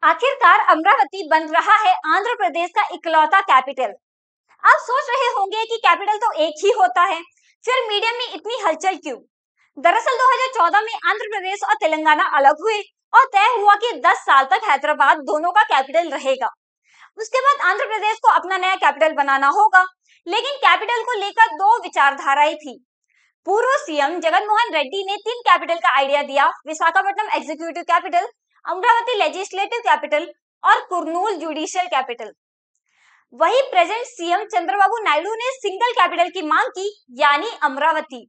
आखिरकार अमरावती बन रहा है आंध्र प्रदेश का इकलौता कैपिटल। आप सोच रहे होंगे कि कैपिटल तो एक ही होता है, फिर मीडिया में इतनी हलचल क्यों? दरअसल 2014 में आंध्र प्रदेश और तेलंगाना अलग हुए और तय हुआ कि 10 साल तक हैदराबाद दोनों का कैपिटल रहेगा। उसके बाद आंध्र प्रदेश को अपना नया कैपिटल बनाना होगा, लेकिन कैपिटल को लेकर दो विचारधाराएं थी। पूर्व सीएम जगन मोहन रेड्डी ने 3 कैपिटल का आइडिया दिया: Visakhapatnam executive capital, Amravati legislative capital और कुर्नूल जुडिशियल कैपिटल। वही प्रेजेंट सीएम चंद्रबाबू नायडू ने सिंगल कैपिटल की मांग की, यानी अमरावती।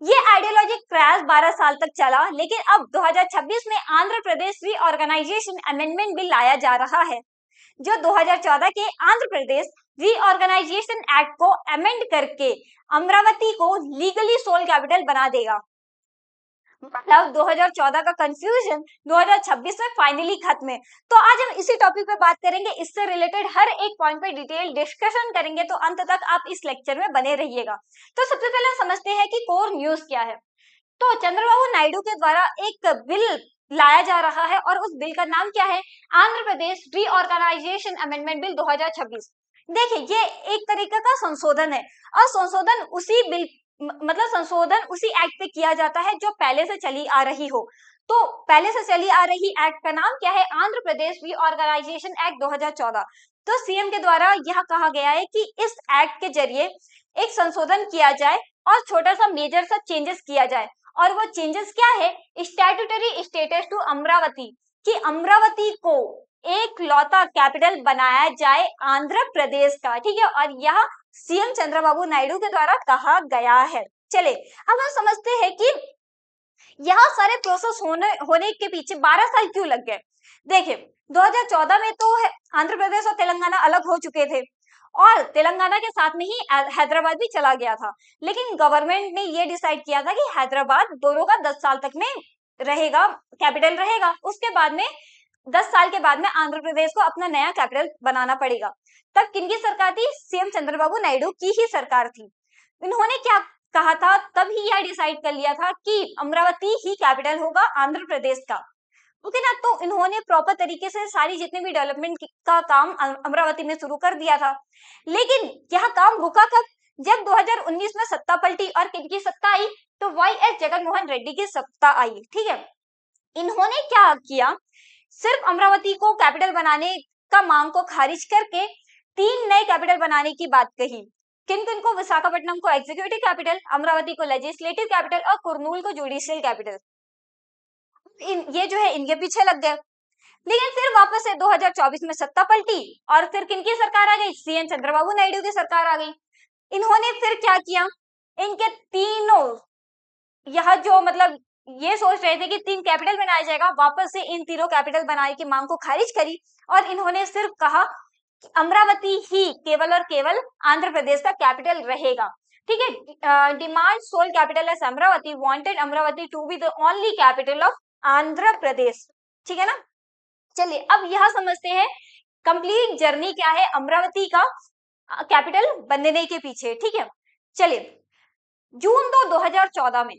ये आइडियोलॉजी क्रैश 12 साल तक चला, लेकिन अब 2026 में Andhra Pradesh reorganisation amendment bill लाया जा रहा है, जो 2014 के आंध्र प्रदेश रीऑर्गेनाइजेशन एक्ट को अमेंड करके अमरावती को लीगली सोल कैपिटल बना देगा। मतलब 2014 का कंफ्यूजन 2026 में फाइनली खत्म है। तो आज हम इसी टॉपिक पे बात करेंगे, इससे रिलेटेड हर एक पॉइंट पे डिटेल डिस्कशन करेंगे, तो अंत तक आप इस लेक्चर में बने रहिएगा। तो सबसे पहले समझते हैं कि कोर न्यूज क्या है। तो चंद्रबाबू नायडू के द्वारा एक बिल लाया जा रहा है और उस बिल का नाम क्या है? Andhra Pradesh reorganisation amendment bill 2026। देखिए, ये एक तरीके का संशोधन है और संशोधन उसी बिल मतलब संशोधन उसी एक्ट पे किया जाता है जो पहले से चली आ रही हो। तो पहले से चली आ रही एक्ट का नाम क्या है? Andhra Pradesh reorganisation act 2014। तो सीएम के द्वारा यह कहा गया है कि इस एक्ट के जरिए एक संशोधन किया जाए और छोटा सा मेजर सा चेंजेस किया जाए। और वो चेंजेस क्या है? स्टैट्यूटरी स्टेटस टू अमरावती, कि अमरावती को एक लौता कैपिटल बनाया जाए आंध्र प्रदेश का। ठीक है, और यह सीएम चंद्रबाबू नायडू के द्वारा कहा गया है। चले अब हम समझते हैं कि यह सारे प्रोसेस होने के पीछे 12 साल क्यों लग गए। देखिए, 2014 में तो आंध्र प्रदेश और तेलंगाना अलग हो चुके थे और तेलंगाना के साथ में ही हैदराबाद भी चला गया था, लेकिन गवर्नमेंट ने ये डिसाइड किया था कि हैदराबाद दोनों का 10 साल तक में रहेगा, कैपिटल रहेगा। उसके बाद में 10 साल के बाद में आंध्र प्रदेश को अपना नया कैपिटल बनाना पड़ेगा। तब किनकी सरकार थी? सीएम चंद्रबाबू नायडू की ही सरकार थी। इन्होंने क्या कहा था? तब ही यह डिसाइड कर लिया था कि अमरावती ही कैपिटल होगा आंध्र प्रदेश का। ओके ना, तो इन्होंने प्रॉपर तरीके से सारी जितने भी डेवलपमेंट का काम अमरावती में शुरू कर दिया था। लेकिन यह काम रुका कब? जब 2019 में सत्ता पलटी और किनकी सत्ता आई? तो वाईएस जगनमोहन रेड्डी की सत्ता आई। ठीक है, इन्होंने क्या किया? सिर्फ अमरावती को कैपिटल बनाने का मांग को खारिज करके 3 नए कैपिटल बनाने की बात कही। किन किन को? विशाखापट्टनम को एग्जीक्यूटिव कैपिटल, अमरावती को लेजिस्लेटिव कैपिटल और कुर्नूल को जुडिशियल कैपिटल। ये जो है इनके पीछे लग गए। लेकिन फिर वापस से 2024 में सत्ता पलटी और फिर किनकी सरकार आ गई? सीएम चंद्रबाबू नायडू की सरकार आ गई। इन्होंने फिर क्या किया? इनके तीनों यह जो मतलब ये सोच रहे थे कि 3 कैपिटल बनाया जाएगा, वापस से इन तीनों कैपिटल बनाने की मांग को खारिज करी और इन्होंने सिर्फ कहा कि अमरावती ही केवल और केवल आंध्र प्रदेश का कैपिटल रहेगा। ठीक है, demand sole capital as Amaravati, wanted Amaravati to be the only capital of Andhra Pradesh. ठीक है ना। चलिए अब यह समझते हैं कंप्लीट जर्नी क्या है अमरावती का कैपिटल बनने के पीछे। ठीक है, चलिए जून 2014 में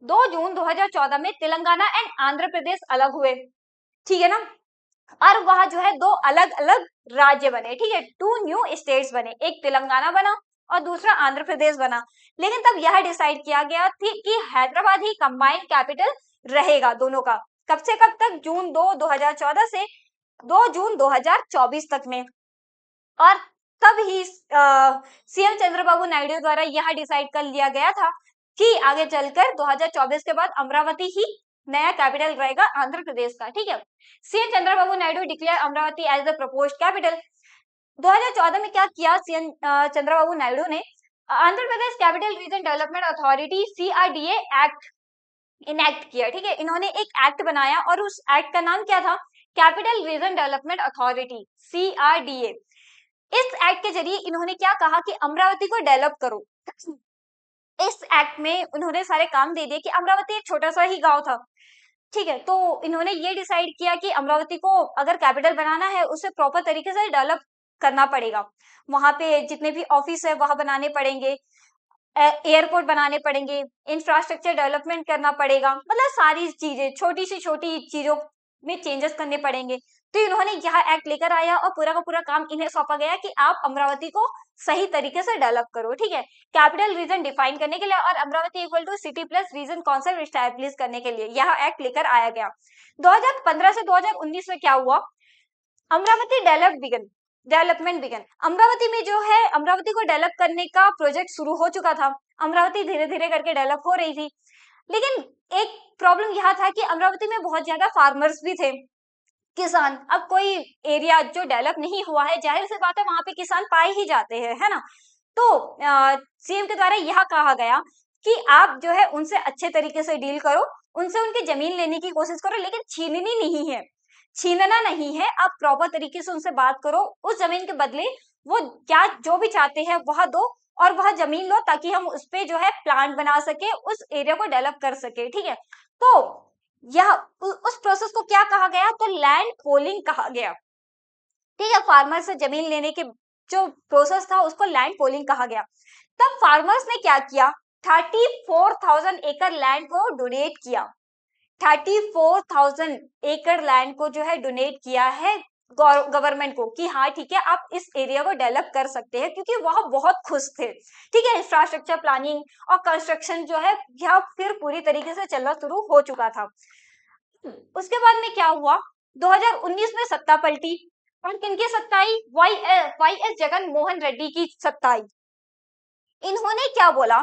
2 जून 2014 में तेलंगाना एंड आंध्र प्रदेश अलग हुए। ठीक है ना, और वहां जो है 2 अलग अलग राज्य बने। ठीक है, 2 न्यू स्टेट्स बने, एक तेलंगाना बना और दूसरा आंध्र प्रदेश बना। लेकिन तब यह डिसाइड किया गया थी कि हैदराबाद ही कंबाइंड कैपिटल रहेगा दोनों का। कब से कब तक? जून 2 2014 से 2 जून 2024 तक में। और तब ही सीएम चंद्रबाबू नायडू द्वारा यह डिसाइड कर लिया गया था कि आगे चलकर 2024 के बाद अमरावती ही नया कैपिटल रहेगा आंध्र प्रदेश का। ठीक है, CM Chandrababu Naidu declare Amaravati as the proposed capital. 2014 में क्या किया सीएम चंद्रबाबू नायडू ने? Andhra Pradesh capital region development authority CRDA act enact किया। ठीक है, इन्होंने एक एक्ट बनाया और उस एक्ट का नाम क्या था? Capital region development authority, CRDA. इस एक्ट के जरिए इन्होंने क्या कहा कि अमरावती को डेवलप करो। इस एक्ट में उन्होंने सारे काम दे दिए कि अमरावती एक छोटा सा ही गांव था। ठीक है, तो इन्होंने ये डिसाइड किया कि अमरावती को अगर कैपिटल बनाना है उसे प्रॉपर तरीके से डेवलप करना पड़ेगा। वहां पे जितने भी ऑफिस है वहां बनाने पड़ेंगे, एयरपोर्ट बनाने पड़ेंगे, इंफ्रास्ट्रक्चर डेवलपमेंट करना पड़ेगा। मतलब सारी चीजें, छोटी सी छोटी चीजों में चेंजेस करने पड़ेंगे। तो इन्होंने यह एक्ट लेकर आया और पूरा का पूरा काम इन्हें सौंपा गया कि आप अमरावती को सही तरीके से डेवलप करो, ठीक है, कैपिटल रीजन डिफाइन करने के लिए और Amaravati equal to city plus region concept establish करने के लिए यह एक्ट लेकर आया गया। 2015 से 2019 में क्या हुआ, अमरावती डेवलपमेंट बिगन। अमरावती में जो है अमरावती को डेवलप करने का प्रोजेक्ट शुरू हो चुका था, अमरावती धीरे धीरे करके डेवलप हो रही थी, लेकिन एक प्रॉब्लम यह था कि अमरावती में बहुत ज्यादा फार्मर्स भी थे, किसान। अब कोई एरिया जो डेवलप नहीं हुआ है, जाहिर सी बात है वहां पे किसान पाए ही जाते हैं, है ना। तो सीएम के द्वारा यह कहा गया कि आप जो है उनसे अच्छे तरीके से डील करो, उनसे उनकी जमीन लेने की कोशिश करो, लेकिन छीननी नहीं है, छीनना नहीं है, आप प्रॉपर तरीके से उनसे बात करो, उस जमीन के बदले वो क्या जो भी चाहते हैं वह दो और वह जमीन लो, ताकि हम उस पे जो है प्लांट बना सके, उस एरिया को डेवलप कर सके, ठीक है। तो यह उस प्रोसेस को क्या कहा गया, तो लैंड पोलिंग कहा गया, ठीक है। फार्मर से जमीन लेने के जो प्रोसेस था उसको लैंड पोलिंग कहा गया। तब फार्मर्स ने क्या किया, 34,000 एकड़ लैंड को डोनेट किया, 34,000 एकड़ लैंड को जो है डोनेट किया है गवर्नमेंट को कि हाँ ठीक है आप इस एरिया को डेवलप कर सकते हैं, क्योंकि वह बहुत खुश थे, ठीक है। इंफ्रास्ट्रक्चर प्लानिंग और कंस्ट्रक्शन जो है यहाँ फिर पूरी तरीके से चलना शुरू हो चुका था। उसके बाद में क्या हुआ, 2019 में सत्ता पलटी और किनकी सत्ता आई, वाई एस जगन मोहन रेड्डी की सत्ता आई। इन्होंने क्या बोला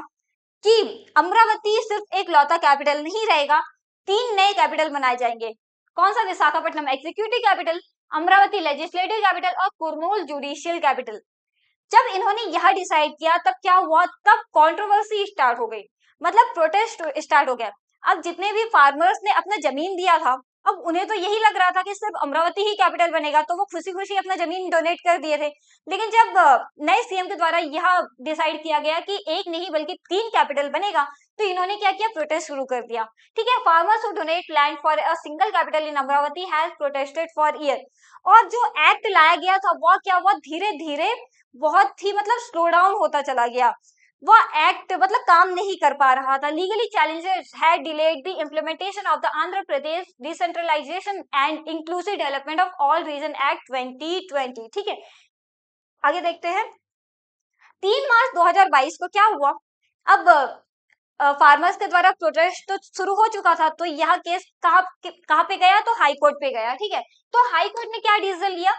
कि अमरावती सिर्फ एक लौता कैपिटल नहीं रहेगा, 3 नए कैपिटल बनाए जाएंगे। कौन सा, Visakhapatnam executive capital, Amravati legislative capital और कुर्नूल जुडिशियल कैपिटल। जब इन्होंने यह डिसाइड किया तब क्या हुआ, तब कंट्रोवर्सी स्टार्ट हो गई, मतलब प्रोटेस्ट स्टार्ट हो गया। अब जितने भी फार्मर्स ने अपना जमीन दिया था, अब उन्हें तो यही लग रहा था कि सिर्फ अमरावती ही कैपिटल बनेगा, तो वो खुशी खुशी अपना जमीन डोनेट कर दिए थे। लेकिन जब नए सीएम के द्वारा यह डिसाइड किया गया कि एक नहीं बल्कि 3 कैपिटल बनेगा, तो इन्होंने क्या किया, प्रोटेस्ट शुरू कर दिया, ठीक है। Farmers who donate land for a single capital in Amaravati has protested for year. और जो एक्ट लाया गया था वह क्या हुआ, धीरे धीरे बहुत ही मतलब स्लो डाउन होता चला गया, वह एक्ट मतलब काम नहीं कर पा रहा था। Legally challenges had delayed the implementation of the Andhra Pradesh decentralisation and inclusive development of all region act 2020, ठीक है। आगे देखते हैं, 3 मार्च 2022 को क्या हुआ, अब फार्मर्स के द्वारा प्रोटेस्ट तो शुरू हो चुका था, तो यह केस कहाँ पे गया, तो हाई कोर्ट पे गया, ठीक है। तो हाई कोर्ट ने क्या डिसीजन लिया,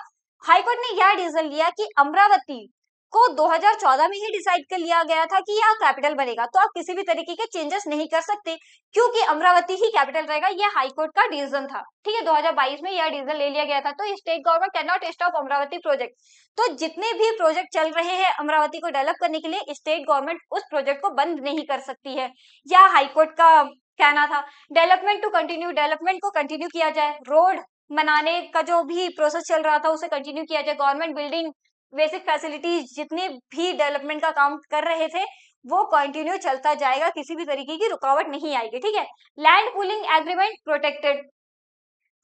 हाई कोर्ट ने यह डिसीजन लिया कि अमरावती को 2014 में ही डिसाइड कर लिया गया था कि यह कैपिटल बनेगा, तो आप किसी भी तरीके के चेंजेस नहीं कर सकते, क्योंकि अमरावती ही कैपिटल रहेगा, यह हाई कोर्ट का डिसीजन था, ठीक है। 2022 में यह डिसीजन ले लिया गया था। तो state government can not stop Amravati project. तो जितने भी प्रोजेक्ट चल रहे हैं अमरावती को डेवलप करने के लिए, स्टेट गवर्नमेंट उस प्रोजेक्ट को बंद नहीं कर सकती है, यह हाईकोर्ट का कहना था। डेवलपमेंट टू कंटिन्यू, डेवलपमेंट को कंटिन्यू किया जाए, रोड बनाने का जो भी प्रोसेस चल रहा था उसे कंटिन्यू किया जाए, गवर्नमेंट बिल्डिंग बेसिक फैसिलिटीज जितने भी डेवलपमेंट का काम कर रहे थे वो कंटिन्यू चलता जाएगा, किसी भी तरीके की रुकावट नहीं आएगी, ठीक है। Land pooling agreement protected,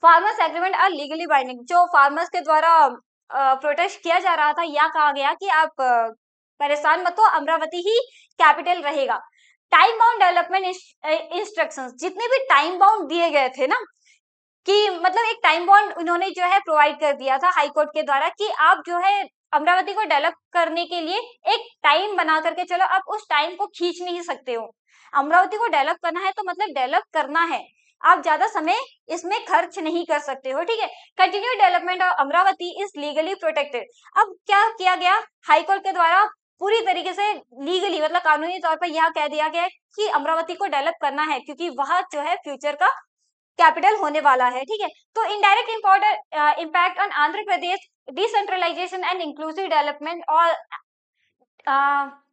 farmers agreement are legally binding. जो फार्मर्स के द्वारा प्रोटेस्ट किया जा रहा था, यह कहा गया कि आप परेशान मत हो, अमरावती ही कैपिटल रहेगा। टाइम बाउंड डेवलपमेंट इंस्ट्रक्शंस, जितने भी टाइम बाउंड दिए गए थे ना, कि मतलब एक टाइम बाउंड उन्होंने जो है प्रोवाइड कर दिया था हाई कोर्ट के द्वारा कि आप जो है अमरावती को डेवलप करने के लिए एक टाइम बना करके चलो, आप उस टाइम को खींच नहीं सकते हो। अमरावती को डेवलप करना है तो मतलब डेवलप करना है, आप ज्यादा समय इसमें खर्च नहीं कर सकते हो, ठीक है। Continue development of Amravati is legally protected. अब क्या किया गया, हाईकोर्ट के द्वारा पूरी तरीके से लीगली मतलब कानूनी तौर पर यह कह दिया गया कि अमरावती को डेवलप करना है, क्योंकि वह जो है फ्यूचर का कैपिटल होने वाला है, ठीक है। तो indirect impact on Andhra Pradesh decentralisation and inclusive development और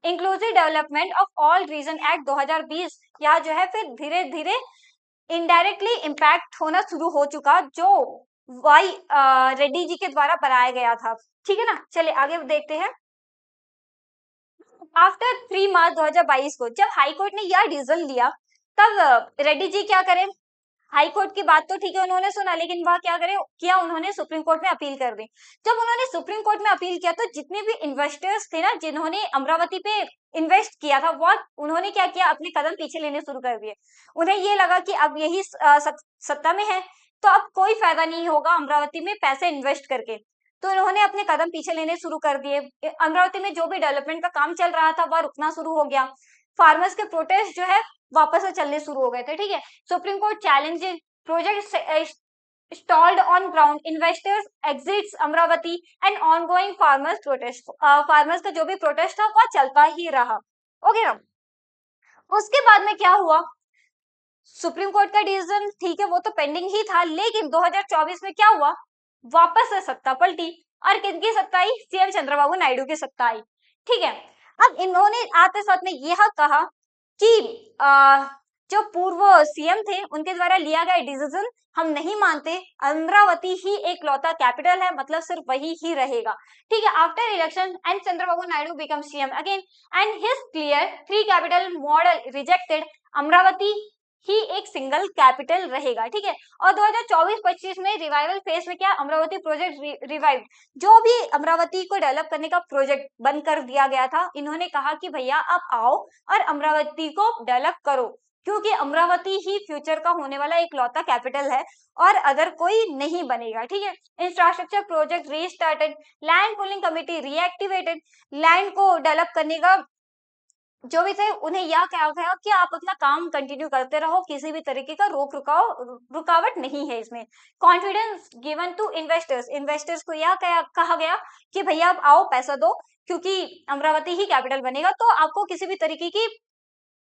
inclusive development of all region act 2020, यह जो है फिर धीरे धीरे इनडायरेक्टली इम्पैक्ट होना शुरू हो चुका, जो वाई रेड्डी जी के द्वारा बनाया गया था, ठीक है ना। चलिए आगे देखते हैं। आफ्टर 3 मार्च 2022 को जब हाई कोर्ट ने यह डिसीजन लिया, तब रेड्डी जी क्या करें, हाई कोर्ट की बात तो ठीक है उन्होंने सुना, लेकिन वह क्या करे किया, उन्होंने सुप्रीम कोर्ट में अपील कर दी। जब उन्होंने सुप्रीम कोर्ट में अपील किया तो जितने भी इन्वेस्टर्स थे ना, जिन्होंने अमरावती पे इन्वेस्ट किया था, वो उन्होंने क्या किया, अपने कदम पीछे लेने शुरू कर दिए। उन्हें ये लगा कि अब यही सत्ता में है, तो अब कोई फायदा नहीं होगा अमरावती में पैसे इन्वेस्ट करके। तो इन्होंने अपने कदम पीछे लेने शुरू कर दिए। अमरावती में जो भी डेवलपमेंट का काम चल रहा था वह रुकना शुरू हो गया। फार्मर्स के प्रोटेस्ट जो है वापस से चलने शुरू हो गए थे। ठीक है, supreme court challenges project stalled on ground, investors exits Amravati and ongoing farmers protest। Farmers का जो भी प्रोटेस्ट था वह चलता ही रहा। ओके ना, उसके बाद में क्या हुआ, सुप्रीम कोर्ट का डिसीजन ठीक है वो तो पेंडिंग ही था, लेकिन 2024 में क्या हुआ, वापस से सत्ता पलटी। और किसकी सत्ता आई, सीएम चंद्रबाबू नायडू की सत्ता आई। ठीक है, अब इन्होंने आते साथ में यह कहा कि जो पूर्व सीएम थे उनके द्वारा लिया गया डिसीजन हम नहीं मानते, अमरावती ही एक लौता कैपिटल है, मतलब सिर्फ वही ही रहेगा। ठीक है, after election and Chandrababu Naidu become CM again and his clear 3 capital model rejected, Amaravati ही एक सिंगल कैपिटल रहेगा। ठीक है, और 2024-25 में रिवाइवल फेज में क्या, अमरावती प्रोजेक्ट रिवाइव, जो भी अमरावती को डेवलप करने का प्रोजेक्ट बंद कर दिया गया था, इन्होंने कहा कि भैया आप आओ और अमरावती को डेवलप करो, क्योंकि अमरावती ही फ्यूचर का होने वाला एक लौता कैपिटल है और अदर कोई नहीं बनेगा। ठीक है, infrastructure project restarted, land pooling committee reactivated, land को डेवलप करने का जो भी थे उन्हें यह कहा गया कि आप अपना काम कंटिन्यू करते रहो, किसी भी तरीके का रुकावट नहीं है इसमें। Confidence given to investors, investors को यह कहा गया कि भैया आप आओ पैसा दो, क्योंकि अमरावती ही कैपिटल बनेगा, तो आपको किसी भी तरीके की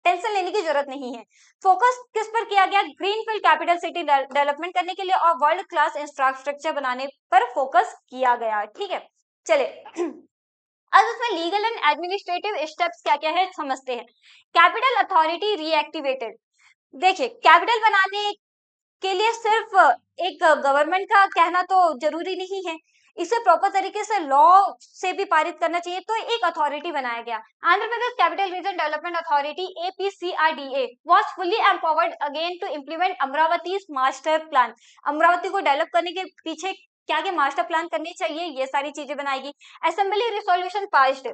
टेंशन लेने की जरूरत नहीं है। फोकस किस पर किया गया, ग्रीनफील्ड कैपिटल सिटी डेवलपमेंट करने के लिए और वर्ल्ड क्लास इंफ्रास्ट्रक्चर बनाने पर फोकस किया गया। ठीक है, चले अब इसमें लीगल एंड एडमिनिस्ट्रेटिव स्टेप्स क्या क्या है समझते हैं। कैपिटल अथॉरिटी रीएक्टिवेटेड, देखिए कैपिटल बनाने के लिए सिर्फ एक गवर्नमेंट का कहना तो जरूरी नहीं है, इसे प्रॉपर तरीके से लॉ से भी पारित करना चाहिए, तो एक अथॉरिटी बनाया गया। Andhra Pradesh capital region development authority APCRDA was fully empowered again to implement Amaravati master plan, Amaravati को डेवलप करने के पीछे क्या क्या मास्टर प्लान करनी चाहिए, ये सारी चीजें बनाएगी। Assembly resolution passed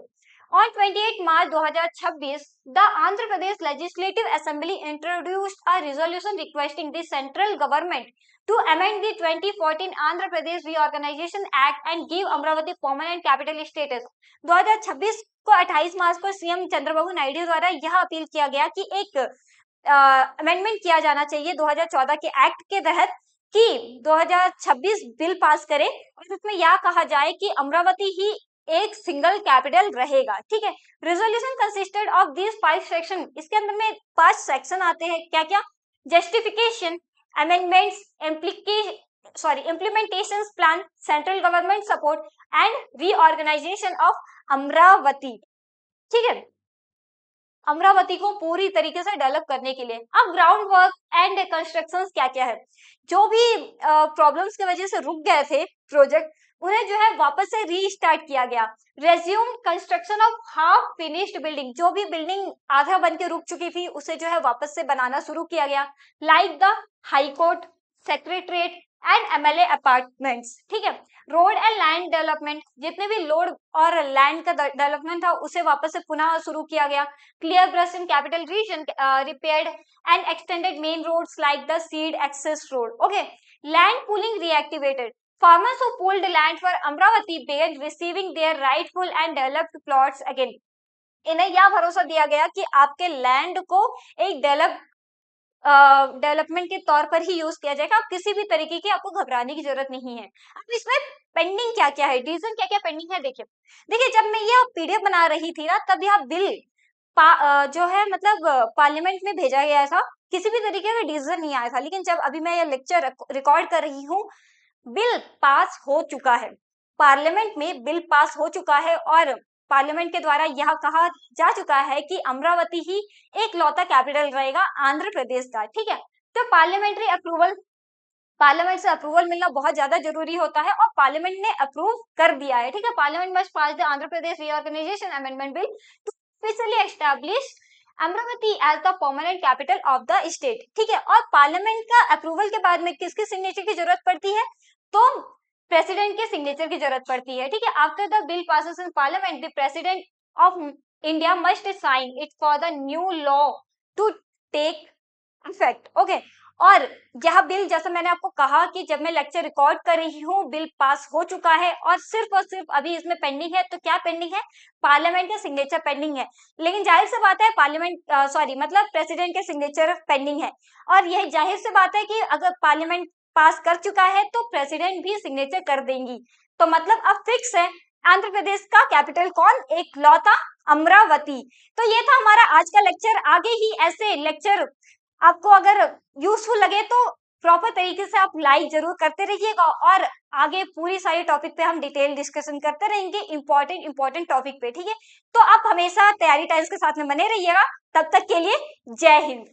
on 28 March 2026, the Andhra Pradesh Legislative Assembly introduced a resolution requesting the central government to amend the 2014 Andhra Pradesh Reorganization Act and give Amravati permanent capital status। 2026 को 28 मार्च को CM Chandrababu Naidu द्वारा यह appeal किया गया कि एक amendment किया जाना चाहिए 2014 के एक्ट के तहत कि 2026 बिल पास करे और उसमें यह कहा जाए कि अमरावती ही एक सिंगल कैपिटल रहेगा। ठीक है, resolution consisted of this 5 section, इसके अंदर में 5 सेक्शन आते हैं, क्या क्या, justification, amendments, implementation plan, central government support and reorganisation of Amaravati. ठीक है, अमरावती को पूरी तरीके से डेवलप करने के लिए। अब ग्राउंड वर्क एंड कंस्ट्रक्शन क्या क्या है, जो भी प्रॉब्लम्स की वजह से रुक गए थे प्रोजेक्ट, उन्हें जो है वापस से रीस्टार्ट किया गया। Resume construction of half finished building, जो भी बिल्डिंग आधा बन के रुक चुकी थी उसे जो है वापस से बनाना शुरू किया गया, like the high court, secretariat and MLA apartments. ठीक है, रोड एंड लैंड डेवलपमेंट, जितने भी रोड और लैंड का डेवलपमेंट था उसे वापस से पुनः शुरू किया गया। Clear brush in capital region, repaired and extended main roads like the seed access road. Okay, land pooling reactivated, farmers who pooled land for Amravati began receiving their rightful and developed plots again। इन्हें यह भरोसा दिया गया कि आपके land को एक development के तौर पर ही यूज किया जाएगा, आप किसी भी तरीके की आपको घबराने की जरूरत नहीं है। अब इसमें पेंडिंग क्या क्या है, डिसीजन क्या क्या पेंडिंग है, देखिए जब मैं यह PDF बना रही थी ना, तब यह बिल जो है मतलब पार्लियामेंट में भेजा गया था, किसी भी तरीके का डिसीजन नहीं आया था, लेकिन जब अभी मैं यह लेक्चर रिकॉर्ड कर रही हूँ, बिल पास हो चुका है, पार्लियामेंट में बिल पास हो चुका है और पार्लियामेंट के द्वारा यह कहा जा चुका है कि अमरावती ही एक लौता कैपिटल रहेगा आंध्र प्रदेश का। ठीक है, तो पार्लियामेंट्री अप्रूवल, पार्लियामेंट से अप्रूवल मिलना बहुत ज्यादा जरूरी होता है और पार्लियामेंट ने अप्रूव कर दिया है। ठीक है, parliament must pass the Andhra Pradesh reorganisation amendment bill to officially establish Amaravati as the permanent capital of the state. ठीक है, और पार्लियामेंट का अप्रूवल के बाद में किसके सिग्नेचर की जरूरत पड़ती है, तो प्रेसिडेंट के सिग्नेचर की जरूरत पड़ती है। ठीक है, after the bill passes in parliament the president of India must sign it for the new law to take effect. Okay, और यह बिल, जैसा मैंने आपको कहा कि जब मैं लेक्चर रिकॉर्ड कर रही हूँ, बिल पास हो चुका है और सिर्फ अभी इसमें पेंडिंग है। तो क्या पेंडिंग है? पार्लियामेंट के सिग्नेचर पेंडिंग है। लेकिन जाहिर सी बात है मतलब प्रेसिडेंट के सिग्नेचर पेंडिंग है। और यह जाहिर सी बात है कि अगर पार्लियामेंट पास कर चुका है तो प्रेसिडेंट भी सिग्नेचर कर देंगी। तो मतलब अब फिक्स है, आंध्र प्रदेश का कैपिटल कौन? एकलौता अमरावती। तो ये था हमारा आज का लेक्चर। आगे ही ऐसे लेक्चर आपको अगर यूजफुल लगे तो प्रॉपर तरीके से आप लाइक जरूर करते रहिएगा, और आगे पूरी सारी टॉपिक पे हम डिटेल डिस्कशन करते रहेंगे, इंपॉर्टेंट टॉपिक पे। ठीक है, तो आप हमेशा तैयारी टाइम्स के साथ में बने रहिएगा। तब तक के लिए जय हिंद।